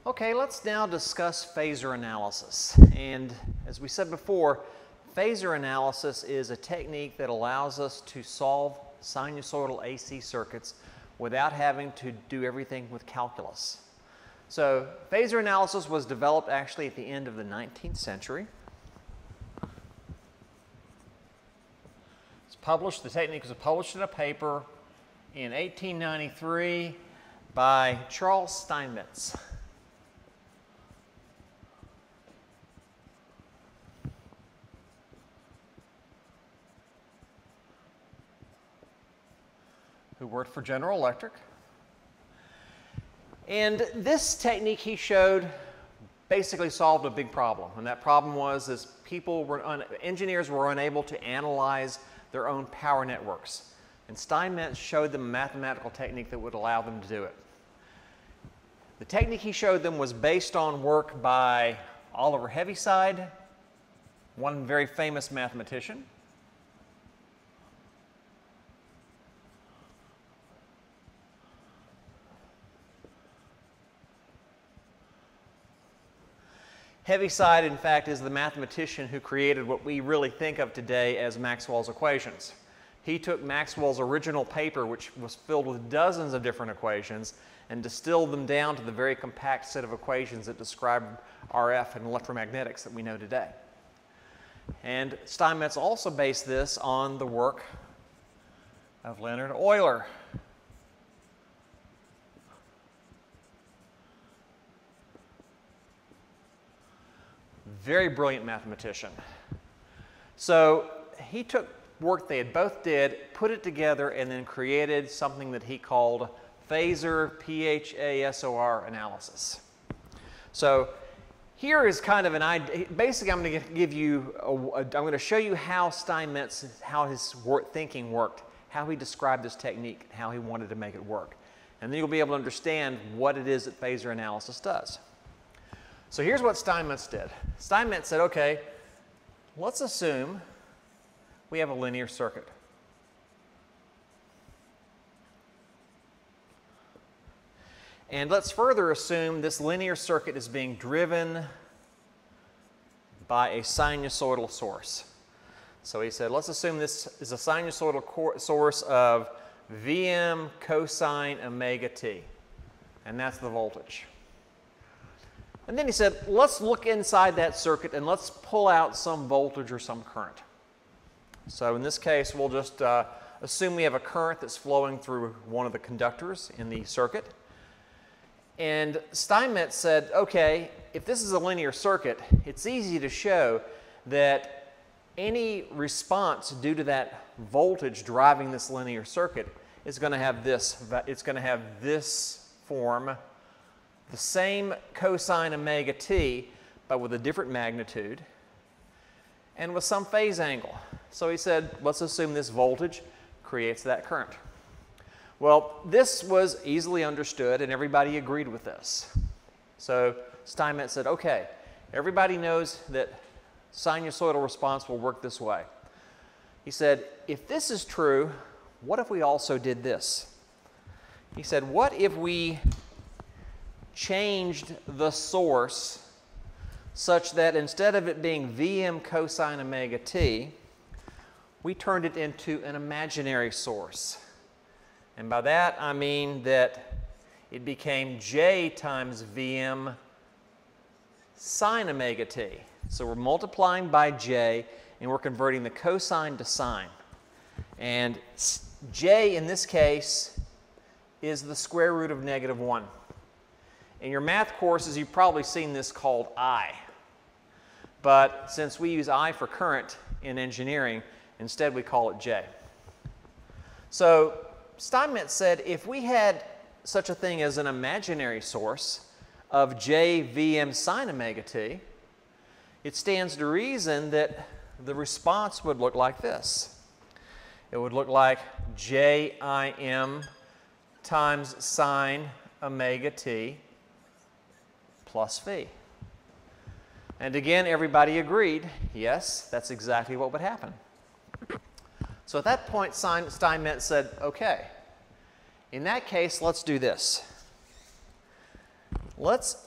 Okay, let's now discuss phasor analysis. And as we said before, phasor analysis is a technique that allows us to solve sinusoidal AC circuits without having to do everything with calculus. So phasor analysis was developed actually at the end of the 19th century. It's published, the technique was published in a paper in 1893 by Charles Steinmetz. Who worked for General Electric. And this technique he showed basically solved a big problem. And that problem was engineers were unable to analyze their own power networks. And Steinmetz showed them a mathematical technique that would allow them to do it. The technique he showed them was based on work by Oliver Heaviside, one very famous mathematician. Heaviside, in fact, is the mathematician who created what we really think of today as Maxwell's equations. He took Maxwell's original paper, which was filled with dozens of different equations, and distilled them down to the very compact set of equations that describe RF and electromagnetics that we know today. And Steinmetz also based this on the work of Leonhard Euler. Very brilliant mathematician. So he took work they had both did, put it together, and then created something that he called Phasor, Phasor analysis. So here is kind of an idea. Basically, I'm going to give you, I'm going to show you how Steinmetz, how his thinking worked, how he described this technique, how he wanted to make it work. And then you'll be able to understand what it is that phasor analysis does. So here's what Steinmetz did. Steinmetz said, okay, let's assume we have a linear circuit. And let's further assume this linear circuit is being driven by a sinusoidal source. So he said, let's assume this is a sinusoidal source of Vm cosine omega t. And that's the voltage. And then he said, let's look inside that circuit and let's pull out some voltage or some current. So in this case, we'll just assume we have a current that's flowing through one of the conductors in the circuit. And Steinmetz said, okay, if this is a linear circuit, it's easy to show that any response due to that voltage driving this linear circuit is going to have this, it's going to have this form, the same cosine omega t, but with a different magnitude and with some phase angle. So he said, let's assume this voltage creates that current. Well, this was easily understood and everybody agreed with this. So Steinmetz said, okay, everybody knows that sinusoidal response will work this way. He said, if this is true, what if we also did this? He said, what if we changed the source such that instead of it being Vm cosine omega t, we turned it into an imaginary source. And by that I mean that it became J times Vm sine omega t. So we're multiplying by J and we're converting the cosine to sine. And J in this case is the square root of -1. In your math courses, you've probably seen this called I. But since we use I for current in engineering, instead we call it J. So Steinmetz said if we had such a thing as an imaginary source of J Vm sine omega t, it stands to reason that the response would look like this. It would look like Jim times sine omega t plus phi. And again, everybody agreed, yes, that's exactly what would happen. So at that point, Steinmetz said, okay, in that case, let's do this. Let's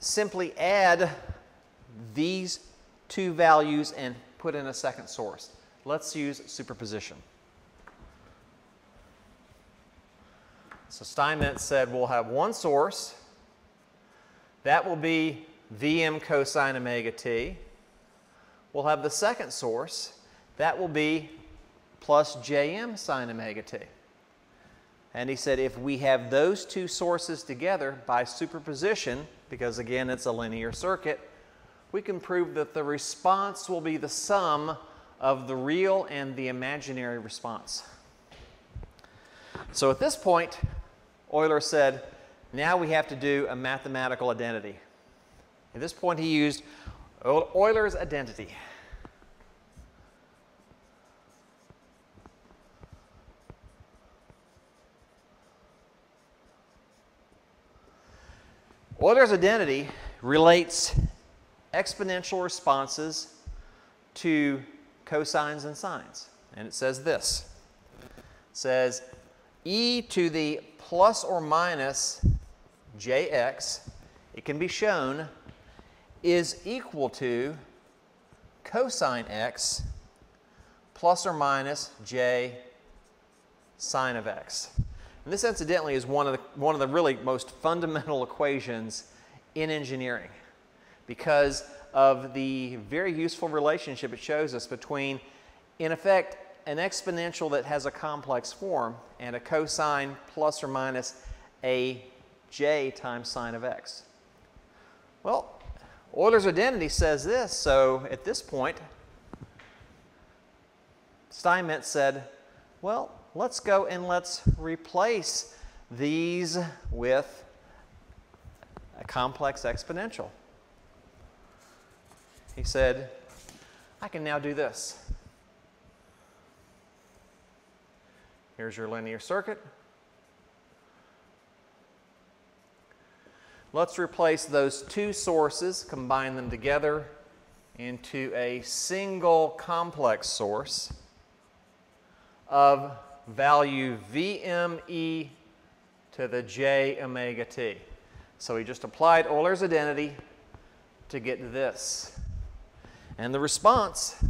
simply add these two values and put in a second source. Let's use superposition. So Steinmetz said we'll have one source. That will be Vm cosine omega t. We'll have the second source. That will be plus Jm sine omega t. And he said if we have those two sources together by superposition, because again it's a linear circuit, we can prove that the response will be the sum of the real and the imaginary response. So at this point, Euler said, now we have to do a mathematical identity. At this point, he used Euler's identity. Euler's identity relates exponential responses to cosines and sines. And it says this. It says e to the plus or minus jx, it can be shown, is equal to cosine x plus or minus j sine of x. And this, incidentally, is one of the really most fundamental equations in engineering because of the very useful relationship it shows us between, in effect, an exponential that has a complex form and a cosine plus or minus a j times sine of x. Well, Euler's identity says this, so at this point, Steinmetz said, well, let's go and let's replace these with a complex exponential. He said, I can now do this. Here's your linear circuit. Let's replace those two sources, combine them together into a single complex source of value Vme to the j omega t. So we just applied Euler's identity to get this. And the response,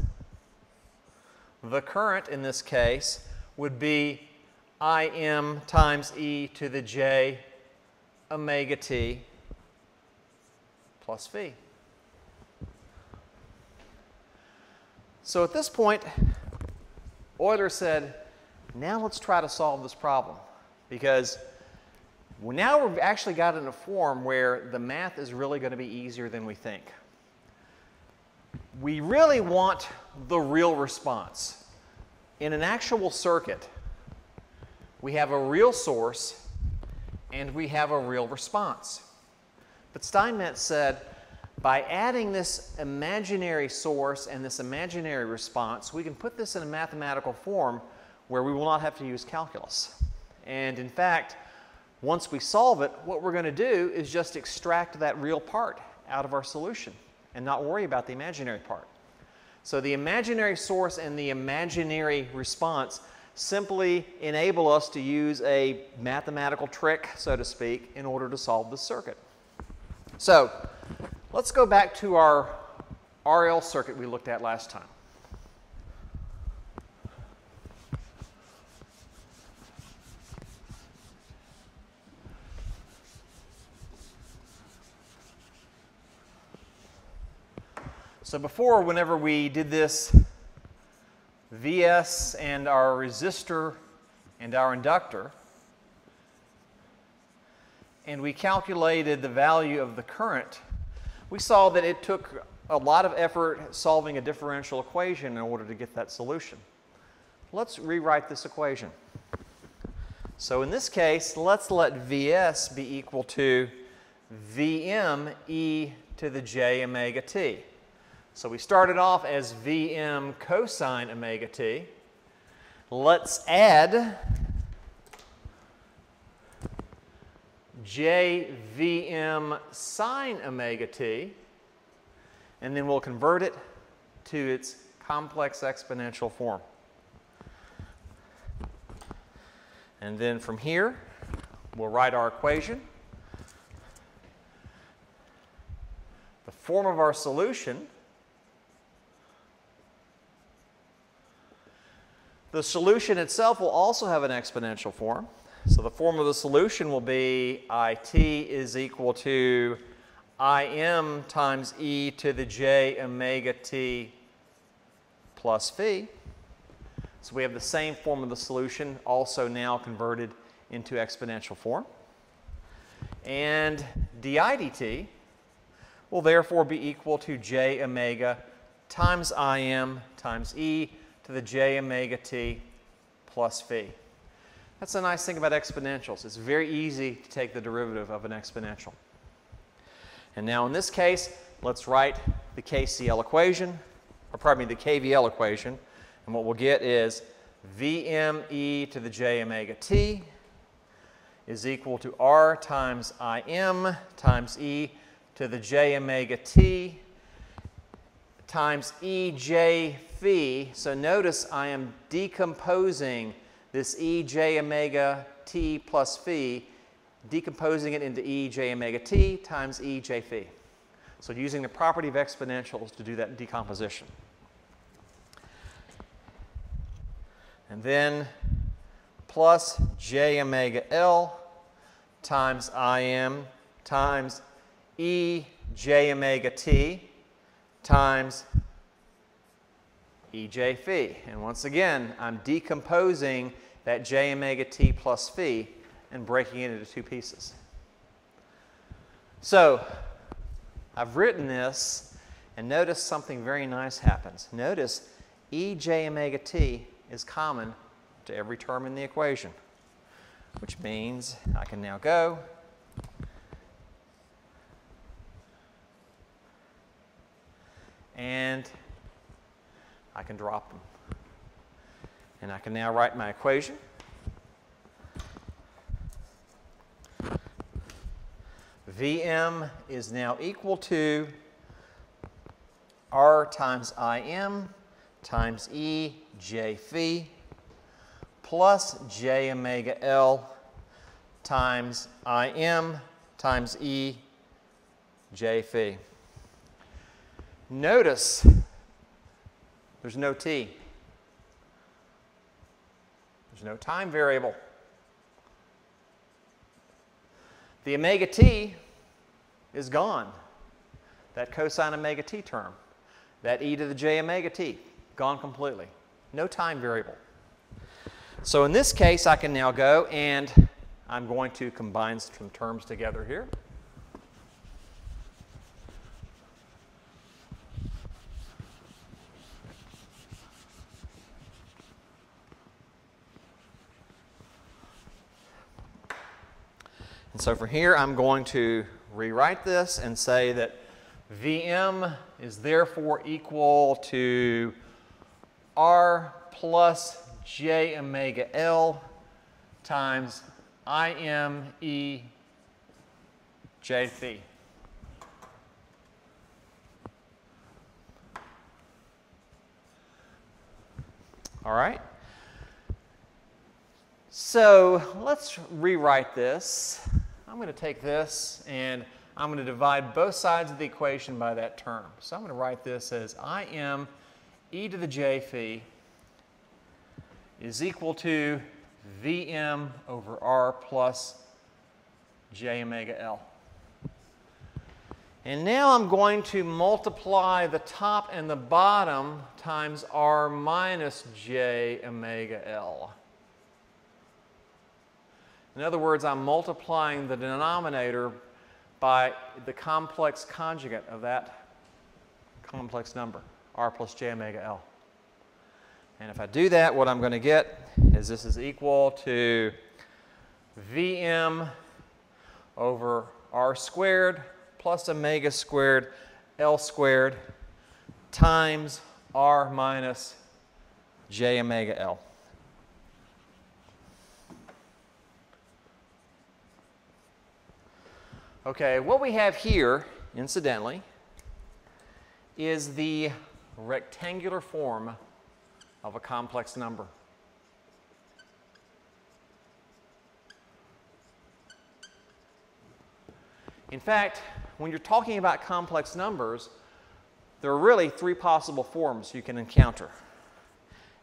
the current in this case, would be Im times e to the j omega t plus phi. So at this point, Euler said, now let's try to solve this problem, because now we've actually got it in a form where the math is really going to be easier than we think. We really want the real response. In an actual circuit, we have a real source and we have a real response. But Steinmetz said, by adding this imaginary source and this imaginary response, we can put this in a mathematical form where we will not have to use calculus. And in fact, once we solve it, what we're going to do is just extract that real part out of our solution and not worry about the imaginary part. So the imaginary source and the imaginary response simply enable us to use a mathematical trick, so to speak, in order to solve the circuit. So let's go back to our RL circuit we looked at last time. So before, whenever we did this, Vs and our resistor and our inductor, and we calculated the value of the current, we saw that it took a lot of effort solving a differential equation in order to get that solution. Let's rewrite this equation. So in this case, let's let Vs be equal to Vm e to the j omega t. So we started off as Vm cosine omega t. Let's add j Vm sine omega t, and then we'll convert it to its complex exponential form. And then from here, we'll write our equation. the form of our solution, the solution itself will also have an exponential form. So the form of the solution will be IT is equal to Im times e to the j omega t plus phi. So we have the same form of the solution, also now converted into exponential form. And di dt will therefore be equal to j omega times Im times e to the j omega t plus phi. That's a nice thing about exponentials. It's very easy to take the derivative of an exponential. And now in this case, let's write the Kcl equation, or pardon me, the KVL equation. And what we'll get is Vm e to the j omega t is equal to r times Im times e to the j omega t times ej phi. So notice I am decomposing this ej omega t plus phi, decomposing it into ej omega t times ej phi. So using the property of exponentials to do that decomposition. And then plus j omega L times Im times e j omega t times ej phi. And once again, I'm decomposing that j omega t plus phi and breaking it into two pieces. So I've written this, and notice something very nice happens. Notice ej omega t is common to every term in the equation, which means I can now go and I can drop them. And I can now write my equation. Vm is now equal to r times Im times e j phi plus j omega L times Im times e j phi. Notice there's no t. There's no time variable. The omega t is gone. That cosine omega t term. That e to the j omega t, gone completely. No time variable. So in this case, I can now go and I'm going to combine some terms together here. And so from here, I'm going to rewrite this and say that Vm is therefore equal to r plus j omega L times Im e j phi. All right. So let's rewrite this. I'm going to take this and I'm going to divide both sides of the equation by that term. So I'm going to write this as Im e to the j phi is equal to Vm over r plus j omega L. And now I'm going to multiply the top and the bottom times r minus j omega L. In other words, I'm multiplying the denominator by the complex conjugate of that complex number, r plus j omega L. And if I do that, what I'm going to get is this is equal to Vm over r squared plus omega squared L squared times r minus j omega L. Okay, what we have here, incidentally, is the rectangular form of a complex number. In fact, when you're talking about complex numbers, there are really three possible forms you can encounter.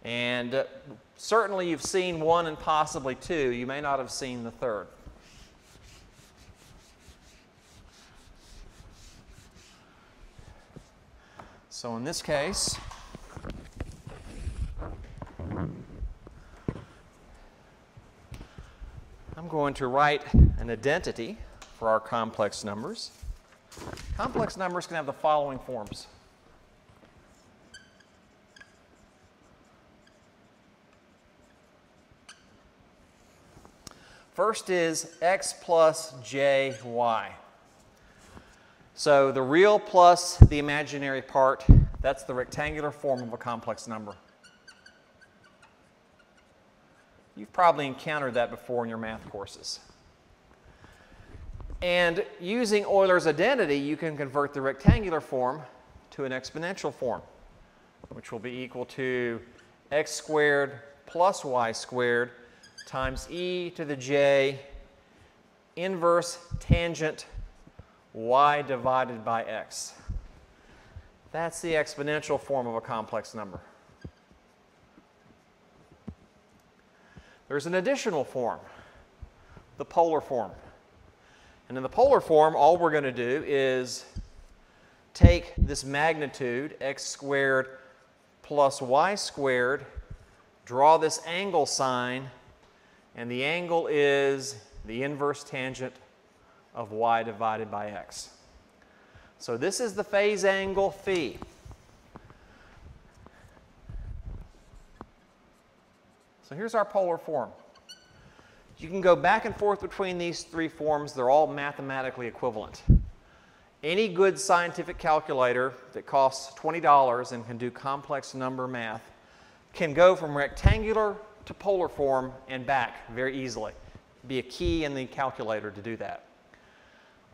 And certainly you've seen one and possibly two. You may not have seen the third. So in this case, I'm going to write an identity for our complex numbers. Complex numbers can have the following forms. First is x plus jy. So the real plus the imaginary part, that's the rectangular form of a complex number. You've probably encountered that before in your math courses. And using Euler's identity, you can convert the rectangular form to an exponential form, which will be equal to x squared plus y squared times e to the j inverse tangent y divided by x. That's the exponential form of a complex number. There's an additional form, the polar form. And in the polar form, all we're going to do is take this magnitude, x squared plus y squared, draw this angle sign, and the angle is the inverse tangent of y divided by x. So this is the phase angle phi. So here's our polar form. You can go back and forth between these three forms. They're all mathematically equivalent. Any good scientific calculator that costs $20 and can do complex number math can go from rectangular to polar form and back very easily. Be a key in the calculator to do that.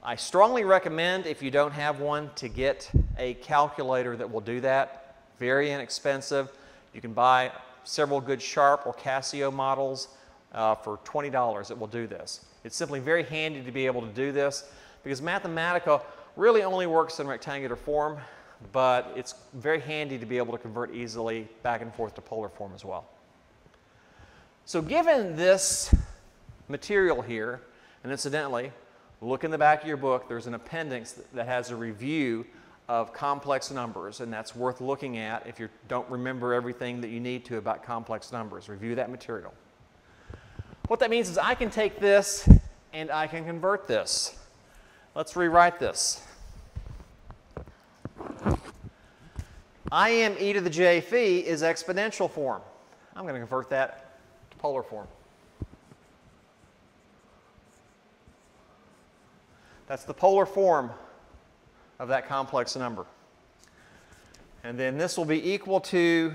I strongly recommend, if you don't have one, to get a calculator that will do that. Very inexpensive. You can buy several good Sharp or Kcl models for $20 that will do this. It's simply very handy to be able to do this because Mathematica really only works in rectangular form, but it's very handy to be able to convert easily back and forth to polar form as well. So given this material here, and incidentally, look in the back of your book, there's an appendix that has a review of complex numbers, and that's worth looking at if you don't remember everything that you need to about complex numbers. Review that material. What that means is I can take this and I can convert this. Let's rewrite this. I am e to the j phi is exponential form. I'm going to convert that to polar form. That's the polar form of that complex number. And then this will be equal to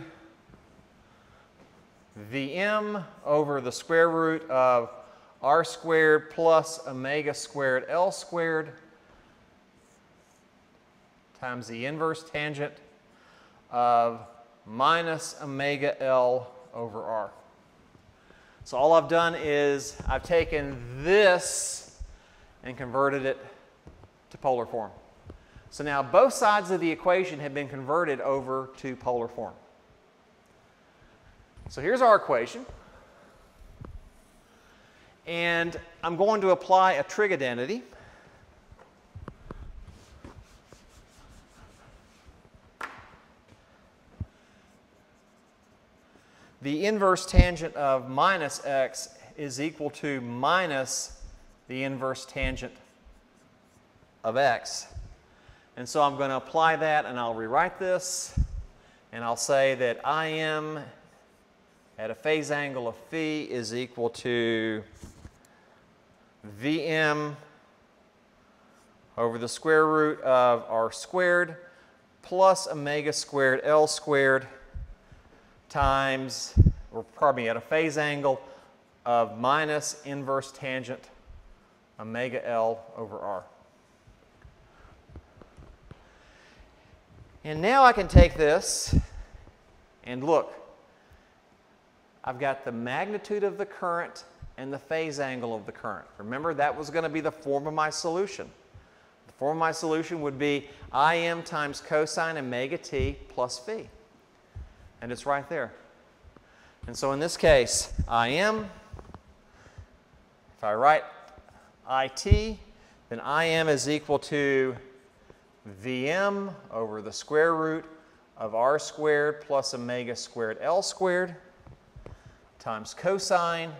Vm over the square root of r squared plus omega squared L squared times the inverse tangent of minus omega L over r. So all I've done is I've taken this and converted it to polar form. So now both sides of the equation have been converted over to polar form. So here's our equation. And I'm going to apply a trig identity. The inverse tangent of minus x is equal to minus the inverse tangent of x. And so I'm going to apply that, and I'll rewrite this, and I'll say that Im at a phase angle of phi is equal to Vm over the square root of r squared plus omega squared L squared times, or pardon me, at a phase angle of minus inverse tangent omega L over r. And now I can take this and look. I've got the magnitude of the current and the phase angle of the current. Remember, that was going to be the form of my solution. The form of my solution would be Im times cosine omega t plus phi. And it's right there. And so in this case, Im, if I write It, then Im is equal to Vm over the square root of r squared plus omega squared L squared times cosine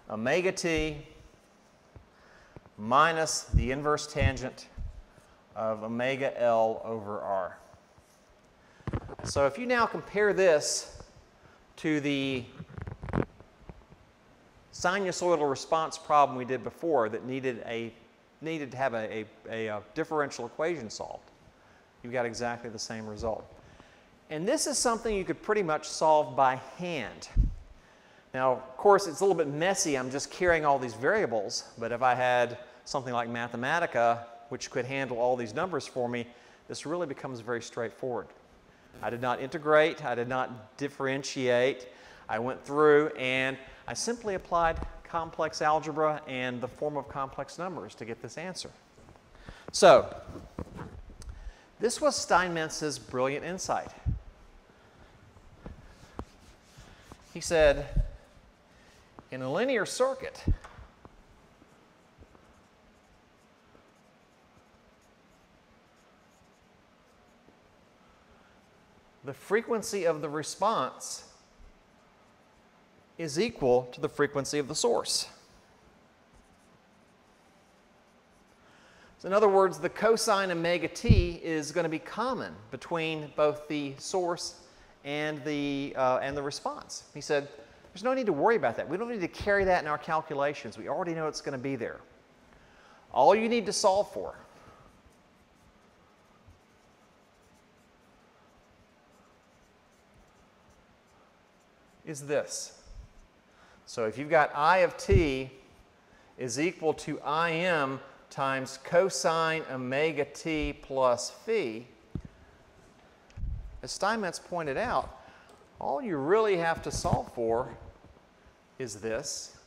omega t minus the inverse tangent of omega L over r. So if you now compare this to the sinusoidal response problem we did before that needed to have a differential equation solved, you've got exactly the same result. And this is something you could pretty much solve by hand. Now, of course, it's a little bit messy. I'm just carrying all these variables, but if I had something like Mathematica, which could handle all these numbers for me, this really becomes very straightforward. I did not integrate. I did not differentiate. I went through and I simply applied complex algebra and the form of complex numbers to get this answer. So, this was Steinmetz's brilliant insight. He said, in a linear circuit, the frequency of the response is equal to the frequency of the source. So in other words, the cosine omega t is going to be common between both the source and the response. He said, there's no need to worry about that. We don't need to carry that in our calculations. We already know it's going to be there. All you need to solve for is this. So if you've got I of t is equal to Im times cosine omega t plus phi, as Steinmetz pointed out, all you really have to solve for is this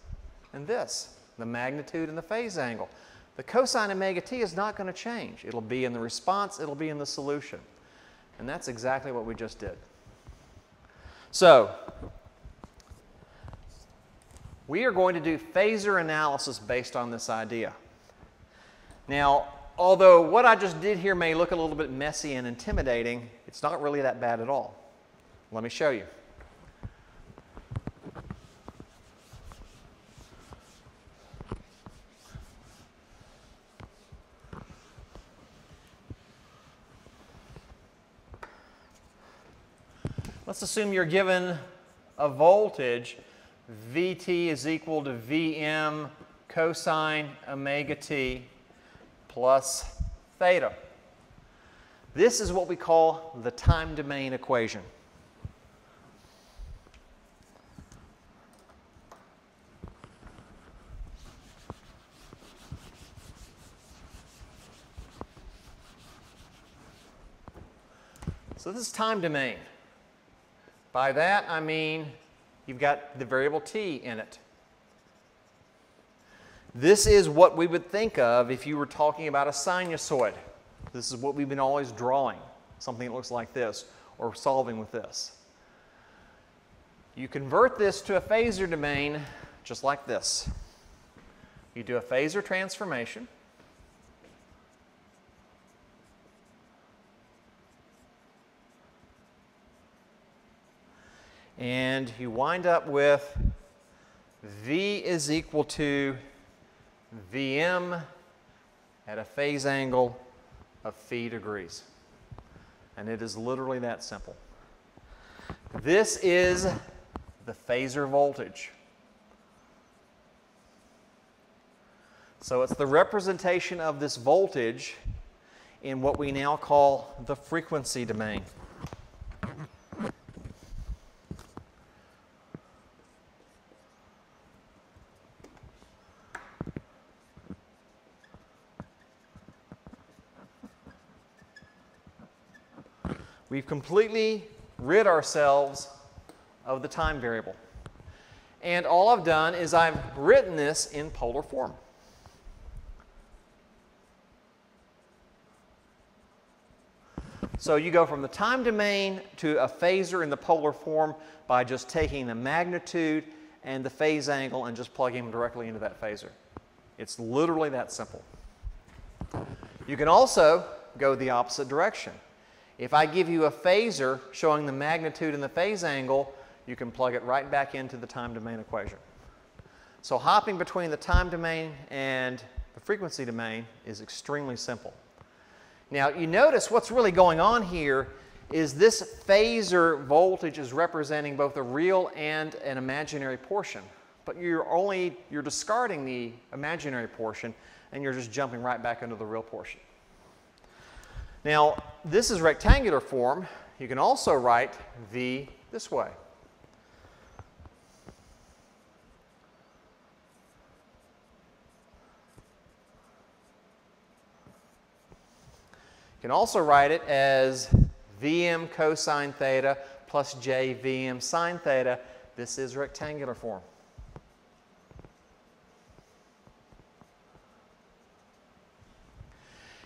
and this, the magnitude and the phase angle. The cosine omega t is not going to change. It'll be in the response, it'll be in the solution. And that's exactly what we just did. So, we are going to do phasor analysis based on this idea. Now, although what I just did here may look a little bit messy and intimidating, it's not really that bad at all. Let me show you. Let's assume you're given a voltage Vt is equal to Vm cosine omega t plus theta. This is what we call the time domain equation. So this is time domain. By that I mean you've got the variable t in it. This is what we would think of if you were talking about a sinusoid. This is what we've been always drawing, something that looks like this, or solving with this. You convert this to a phasor domain just like this. You do a phasor transformation. And you wind up with V is equal to Vm at a phase angle of phi degrees. And it is literally that simple. This is the phasor voltage. So it's the representation of this voltage in what we now call the frequency domain. We've completely rid ourselves of the time variable. And all I've done is I've written this in polar form. So you go from the time domain to a phasor in the polar form by just taking the magnitude and the phase angle and just plugging them directly into that phasor. It's literally that simple. You can also go the opposite direction. If I give you a phasor showing the magnitude and the phase angle, you can plug it right back into the time domain equation. So hopping between the time domain and the frequency domain is extremely simple. Now you notice what's really going on here is this phasor voltage is representing both a real and an imaginary portion. But you're discarding the imaginary portion and you're just jumping right back into the real portion. Now this is rectangular form. You can also write V this way. You can also write it as Vm cosine theta plus J Vm sine theta. This is rectangular form.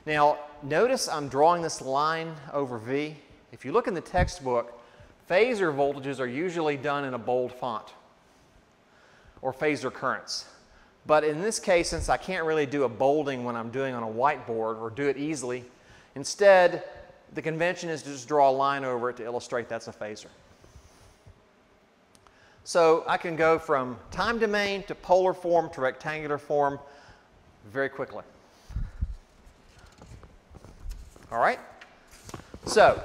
Now, notice I'm drawing this line over V. If you look in the textbook, phasor voltages are usually done in a bold font, or phasor currents. But in this case, since I can't really do a bolding when I'm doing on a whiteboard or do it easily, instead, the convention is to just draw a line over it to illustrate that's a phasor. So I can go from time domain to polar form to rectangular form very quickly. All right? So,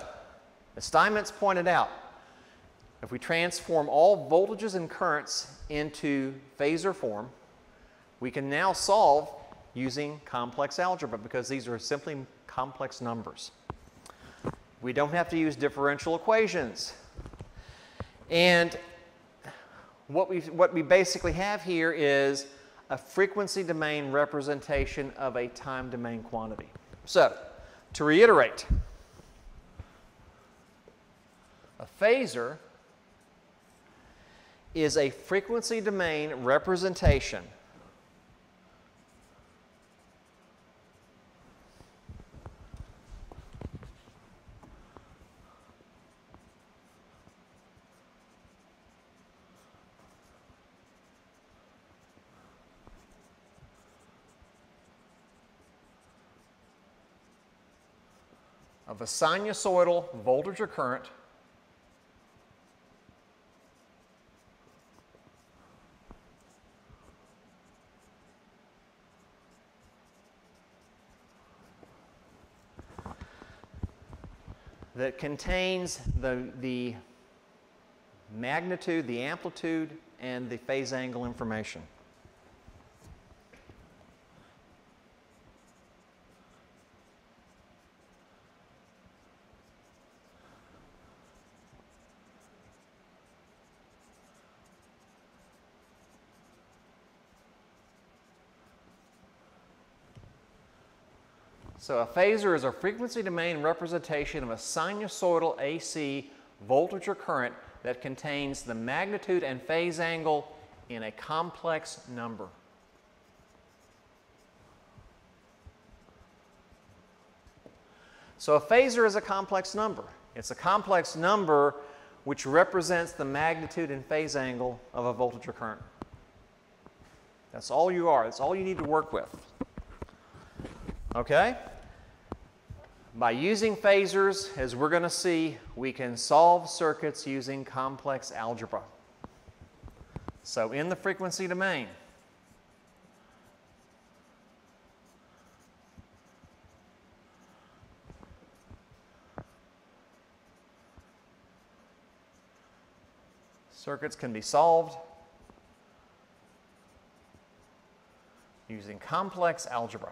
as Steinmetz pointed out, if we transform all voltages and currents into phasor form, we can now solve using complex algebra because these are simply complex numbers. We don't have to use differential equations. And what we basically have here is a frequency domain representation of a time domain quantity. So, to reiterate, a phasor is a frequency domain representation of a sinusoidal voltage or current that contains the magnitude, the amplitude, and the phase angle information. So a phasor is a frequency domain representation of a sinusoidal AC voltage or current that contains the magnitude and phase angle in a complex number. So a phasor is a complex number. It's a complex number which represents the magnitude and phase angle of a voltage or current. That's all you are. That's all you need to work with. Okay? By using phasors, as we're going to see, we can solve circuits using complex algebra. So in the frequency domain, circuits can be solved using complex algebra.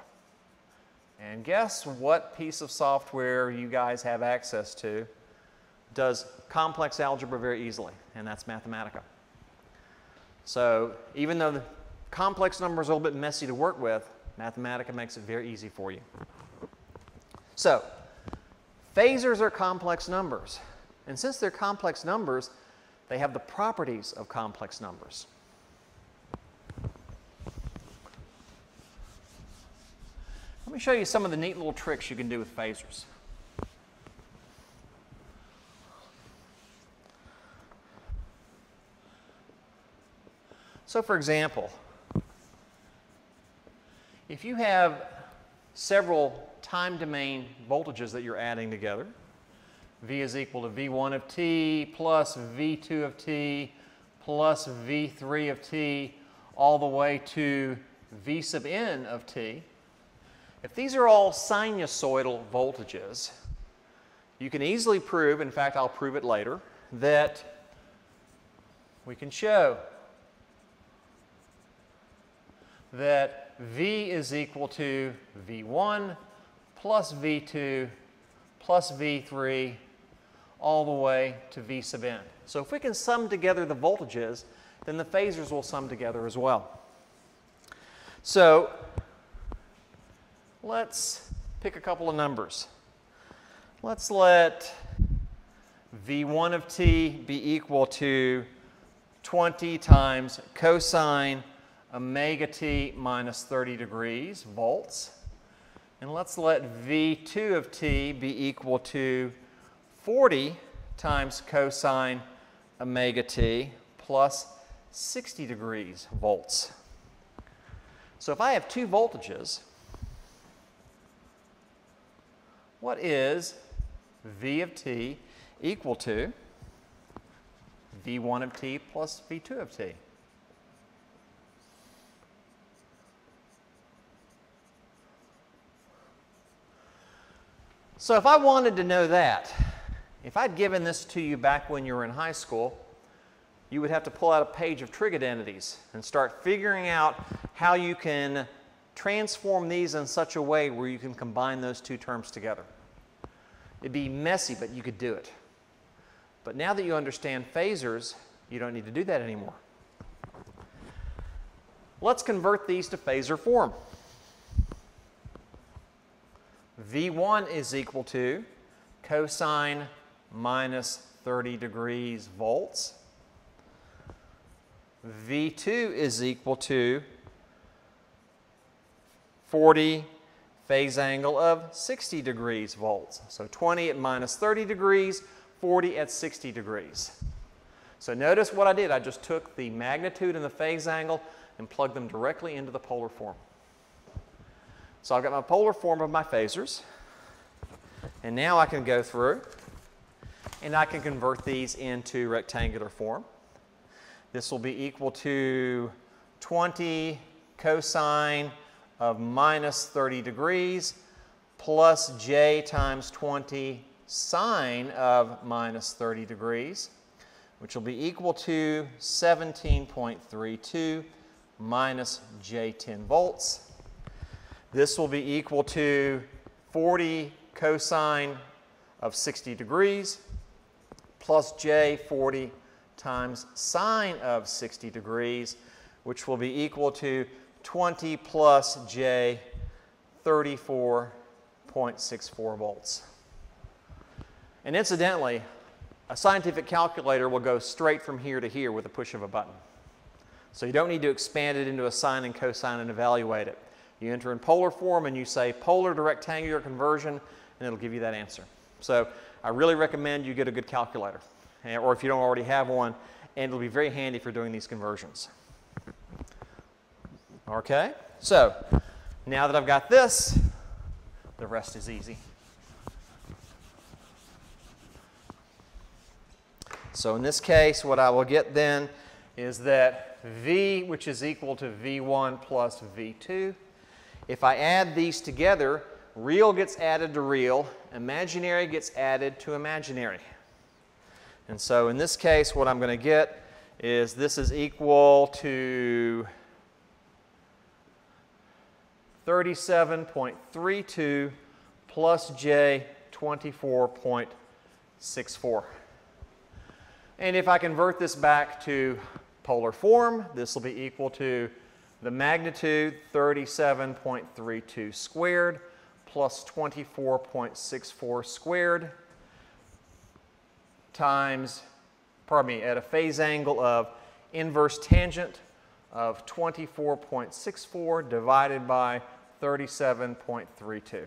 And guess what piece of software you guys have access to does complex algebra very easily, and that's Mathematica. So even though the complex numbers are a little bit messy to work with, Mathematica makes it very easy for you. So phasors are complex numbers, and since they're complex numbers, they have the properties of complex numbers. me show you some of the neat little tricks you can do with phasors. So for example, if you have several time domain voltages that you're adding together, V is equal to V1 of t plus V2 of t plus V3 of t all the way to V sub n of t. If these are all sinusoidal voltages, you can easily prove, in fact I'll prove it later, that we can show that V is equal to V1 plus V2 plus V3 all the way to V sub n. So if we can sum together the voltages, then the phasors will sum together as well. So let's pick a couple of numbers. Let's let V1 of t be equal to 20 times cosine omega t minus 30 degrees volts. And let's let V2 of t be equal to 40 times cosine omega t plus 60 degrees volts. So if I have two voltages, what is V of t equal to V1 of t plus V2 of t? So if I wanted to know that, if I'd given this to you back when you were in high school, you would have to pull out a page of trig identities and start figuring out how you can transform these in such a way where you can combine those two terms together. It'd be messy, but you could do it. But now that you understand phasors, you don't need to do that anymore. Let's convert these to phasor form. V1 is equal to cosine minus 30 degrees volts. V2 is equal to 40 phase angle of 60 degrees volts. So 20 at minus 30 degrees, 40 at 60 degrees. So notice what I did. I just took the magnitude and the phase angle and plugged them directly into the polar form. So I've got my polar form of my phasors. And now I can go through and I can convert these into rectangular form. This will be equal to 20 cosine of minus 30 degrees plus j times 20 sine of minus 30 degrees, which will be equal to 17.32 minus j10 volts. This will be equal to 40 cosine of 60 degrees plus j 40 times sine of 60 degrees, which will be equal to 20 plus j 34.64 volts. And incidentally, a scientific calculator will go straight from here to here with a push of a button. So you don't need to expand it into a sine and cosine and evaluate it. You enter in polar form and you say polar to rectangular conversion, and it'll give you that answer. So I really recommend you get a good calculator, or if you don't already have one, and it'll be very handy for doing these conversions. Okay, so now that I've got this, the rest is easy. So in this case, what I will get then is that V, which is equal to V1 plus V2. If I add these together, real gets added to real, imaginary gets added to imaginary. And so in this case, what I'm going to get is this is equal to 37.32 plus j 24.64. And if I convert this back to polar form, this will be equal to the magnitude 37.32 squared plus 24.64 squared times, at a phase angle of inverse tangent of 24.64 divided by 37.32.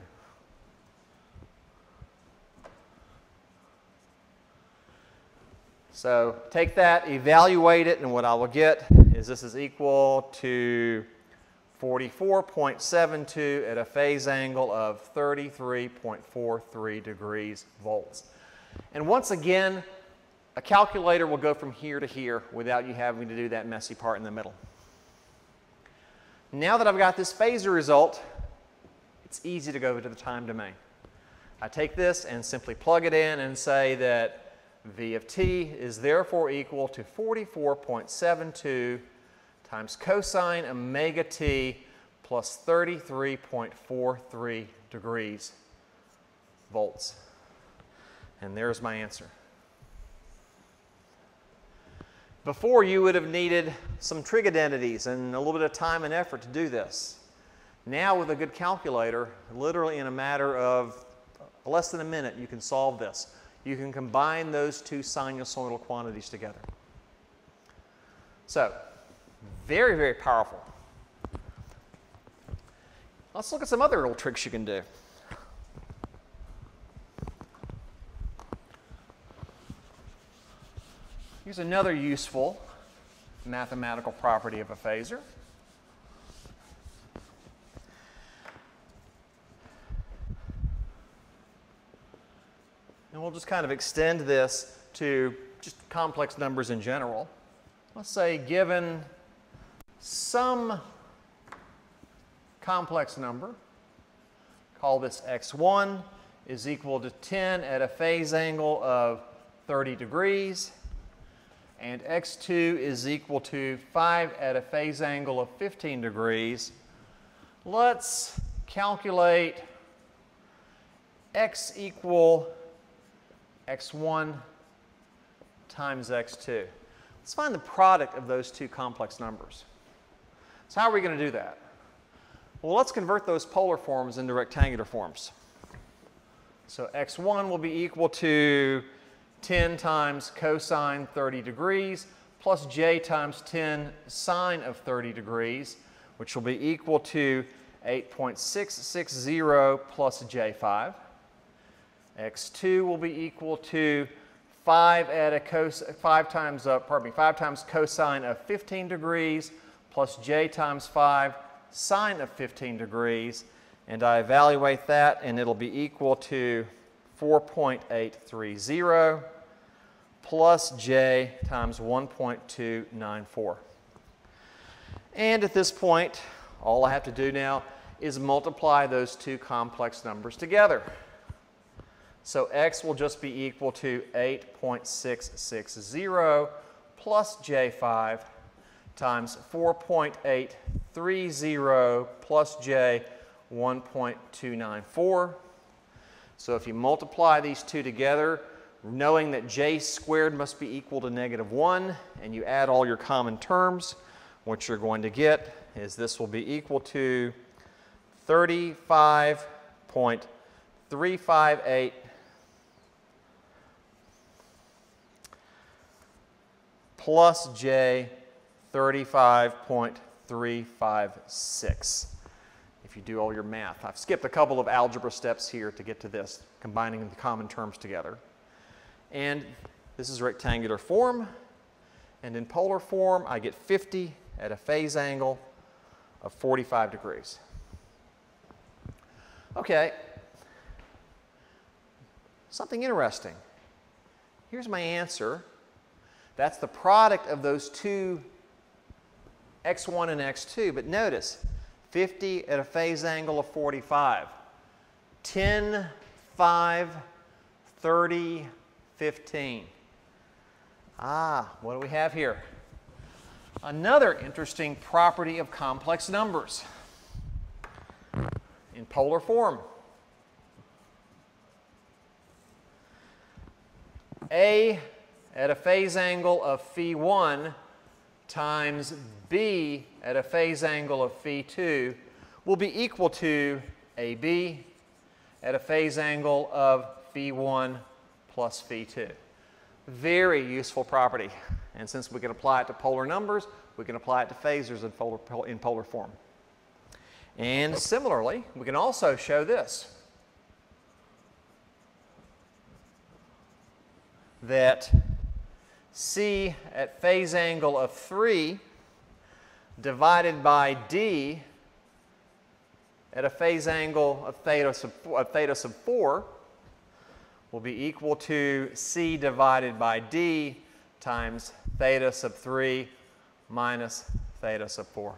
So take that, evaluate it, and what I will get is this is equal to 44.72 at a phase angle of 33.43 degrees volts. And once again, a calculator will go from here to here without you having to do that messy part in the middle. Now that I've got this phasor result, it's easy to go to the time domain. I take this and simply plug it in and say that V of t is therefore equal to 44.72 times cosine omega t plus 33.43 degrees volts. And there's my answer. Before, you would have needed some trig identities and a little bit of time and effort to do this. Now, with a good calculator, literally in a matter of less than a minute, you can solve this. You can combine those two sinusoidal quantities together. So, very, very powerful. Let's look at some other little tricks you can do. Here's another useful mathematical property of a phasor. And we'll just kind of extend this to just complex numbers in general. Let's say given some complex number, call this x1, is equal to 10 at a phase angle of 30 degrees, and x2 is equal to 5 at a phase angle of 15 degrees. Let's calculate x equal x1 times x2. Let's find the product of those two complex numbers. So how are we going to do that? Well, let's convert those polar forms into rectangular forms. So x1 will be equal to 10 times cosine 30 degrees plus j times 10 sine of 30 degrees, which will be equal to 8.660 plus j5. x2 will be equal to 5 times cosine of 15 degrees plus j times 5 sine of 15 degrees, and I evaluate that, and it'll be equal to 4.830 plus j times 1.294. And at this point, all I have to do now is multiply those two complex numbers together. So x will just be equal to 8.660 plus j5 times 4.830 plus j 1.294. So if you multiply these two together, knowing that j squared must be equal to -1, and you add all your common terms, what you're going to get is this will be equal to 35.358 plus j 35.356. If you do all your math. I've skipped a couple of algebra steps here to get to this, combining the common terms together. And this is rectangular form, and in polar form I get 50 at a phase angle of 45 degrees. Okay, something interesting. Here's my answer. That's the product of those two x1 and x2, but notice 50 at a phase angle of 45, 10, 5, 30, 15. What do we have here? Another interesting property of complex numbers in polar form. A at a phase angle of phi1 times B at a phase angle of phi2 will be equal to AB at a phase angle of phi1 plus phi2. Very useful property. And since we can apply it to polar numbers, we can apply it to phasors in polar form. And similarly, we can also show this, that C at phase angle of 3 divided by D at a phase angle of theta sub 4 will be equal to C divided by D times theta sub 3 minus theta sub 4.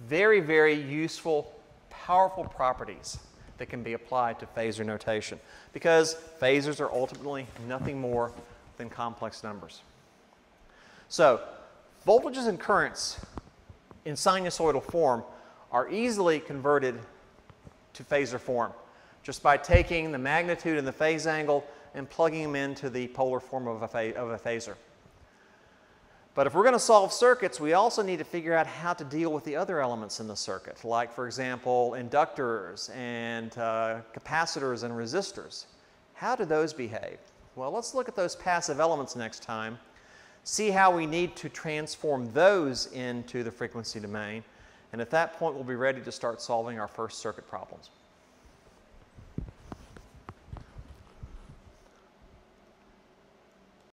Very, very useful, powerful properties that can be applied to phasor notation, because phasors are ultimately nothing more than complex numbers. So, voltages and currents in sinusoidal form are easily converted to phasor form just by taking the magnitude and the phase angle and plugging them into the polar form of a phasor. But if we're going to solve circuits, we also need to figure out how to deal with the other elements in the circuit, like, for example, inductors and capacitors and resistors. How do those behave? Well, let's look at those passive elements next time, see how we need to transform those into the frequency domain, and at that point we'll be ready to start solving our first circuit problems.